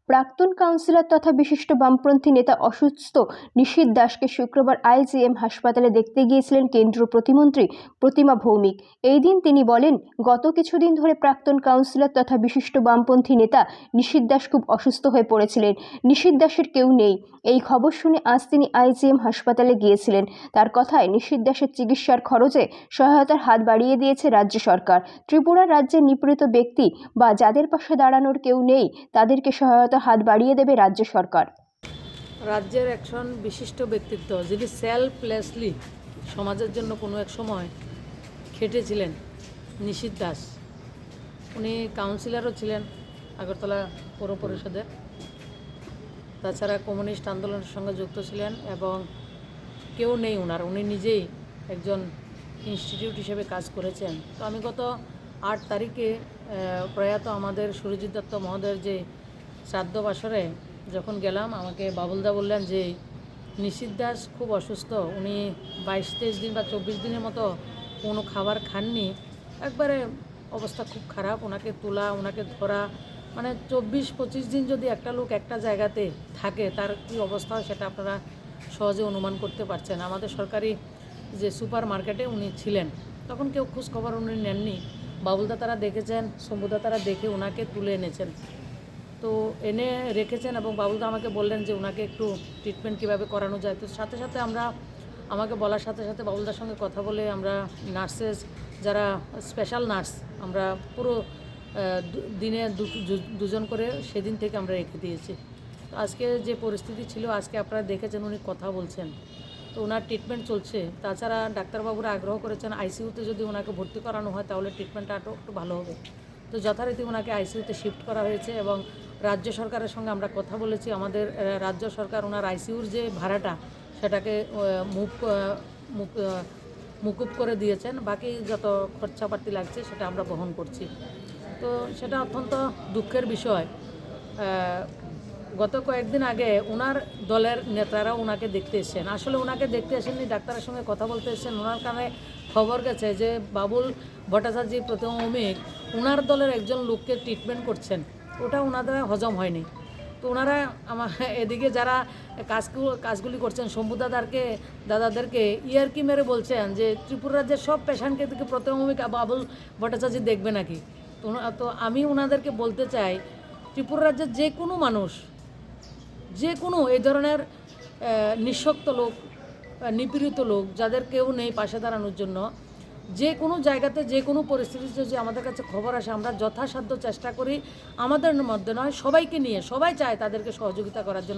প্রাক্তন কাউন্সিলর তথা বিশিষ্ট বামপন্থী নেতা অসুস্থ নিশীথ দাসকে শুক্রবার আইজিএম হাসপাতালে দেখতে গিয়েছিলেন কেন্দ্রীয় প্রতিমন্ত্রী প্রতিমা ভৌমিক। এই দিন তিনি বলেন, গত কিছুদিন ধরে প্রাক্তন কাউন্সিলর তথা বিশিষ্ট বামপন্থী নেতা নিশীথ দাস খুব অসুস্থ হয়ে পড়েছিলেন। নিশীথ দাসের কেউ নেই, এই খবর শুনে আজ তিনি আইজিএম হাসপাতালে গিয়েছিলেন। তার কথায় নিশীথ দাসের চিকিৎসার খরচে সহায়তার হাত বাড়িয়ে দিয়েছে রাজ্য সরকার। ত্রিপুরা রাজ্যের নিপীড়িত ব্যক্তি বা যাদের পাশে দাঁড়ানোর কেউ নেই তাদেরকে সহায়তা হাত বাড়িয়ে দেবে রাজ্য সরকার। রাজ্যের একজন বিশিষ্ট ব্যক্তিত্ব যিনি সেলফলেসলি সমাজের জন্য কোনো এক সময় খেটেছিলেন, নিশীথ দাস। উনি কাউন্সিলরও ছিলেন আগরতলা পৌর পরিষদের, তাছাড়া কমিউনিস্ট আন্দোলনের সঙ্গে যুক্ত ছিলেন এবং কেউ নেই উনার, উনি নিজেই একজন ইনস্টিটিউট হিসেবে কাজ করেছেন। তো আমি গত 8 তারিখে প্রয়াত আমাদের সুরজিৎ দত্ত মহোদয়ের যে শ্রাদ্ধ বাসরে যখন গেলাম, আমাকে বাবুলদা বললেন যে নিশীথ দাস খুব অসুস্থ, উনি 22-23 দিন বা 24 দিনের মতো কোনো খাবার খাননি, একবারে অবস্থা খুব খারাপ। ওনাকে তোলা, ওনাকে ধরা, মানে 24-25 দিন যদি একটা লোক একটা জায়গাতে থাকে তার কী অবস্থা হয় সেটা আপনারা সহজে অনুমান করতে পারছেন। আমাদের সরকারি যে সুপার মার্কেটে উনি ছিলেন, তখন কেউ খোঁজ খবর উনি নেননি। বাবুলদা তারা দেখেছেন, শম্ভুদা তারা দেখে ওনাকে তুলে এনেছেন, তো এনে রেখেছেন এবং বাবুলদা আমাকে বললেন যে ওনাকে একটু ট্রিটমেন্ট কীভাবে করানো যায়। তো সাথে সাথে আমাকে বলার সাথে সাথে বাবুলদার সঙ্গে কথা বলে আমরা নার্সেস, যারা স্পেশাল নার্স, আমরা পুরো দিনে দুজন করে সেদিন থেকে আমরা রেখে দিয়েছি। তো আজকে যে পরিস্থিতি ছিল, আজকে আপনারা দেখেছেন উনি কথা বলছেন, তো ওনার ট্রিটমেন্ট চলছে। তাছাড়া ডাক্তারবাবুরা আগ্রহ করেছেন আইসিইউতে যদি ওনাকে ভর্তি করানো হয় তাহলে ট্রিটমেন্টটা একটু ভালো হবে। তো যথারীতি ওনাকে আইসিইউতে শিফট করা হয়েছে এবং রাজ্য সরকারের সঙ্গে আমরা কথা বলেছি। আমাদের রাজ্য সরকার ওনার আইসিইউর যে ভাড়াটা সেটাকে মুকুব করে দিয়েছেন, বাকি যত খরচাপাতি লাগছে সেটা আমরা বহন করছি। তো সেটা অত্যন্ত দুঃখের বিষয়। গত কয়েকদিন আগে ওনার দলের নেতারা ওনাকে দেখতে এসেছেন, আসলে ওনাকে দেখতে এসেননি, ডাক্তারের সঙ্গে কথা বলতে এসেছেন। ওনার কানে খবর গেছে যে বাবুল ভট্টাচার্য প্রতিমা ভৌমিক ওনার দলের একজন লোককে ট্রিটমেন্ট করছেন, ওটা ওনাদের হজম হয়নি। তো ওনারা এদিকে যারা কাজগুলি করছেন, দাদাদেরকে ইয়ারকি মেরে বলছেন যে ত্রিপুরা রাজ্যের সব পেশেন্টকে দিকে প্রতিমা ভৌমিক বাবুল ভট্টাচার্য দেখবে নাকি। তো আমি ওনাদেরকে বলতে চাই, ত্রিপুরা রাজ্যের যে কোনো মানুষ, যে কোনো এই ধরনের নিঃশক্ত লোক, নিপীড়িত লোক, যাদের কেউ নেই পাশে দাঁড়ানোর জন্য, যে কোনো জায়গাতে যে কোনো পরিস্থিতিতে যদি আমাদের কাছে খবর আসে, আমরা যথাসাধ্য চেষ্টা করি, আমাদের মধ্যে নয় সবাইকে নিয়ে, সবাই চায় তাদেরকে সহযোগিতা করার জন্য।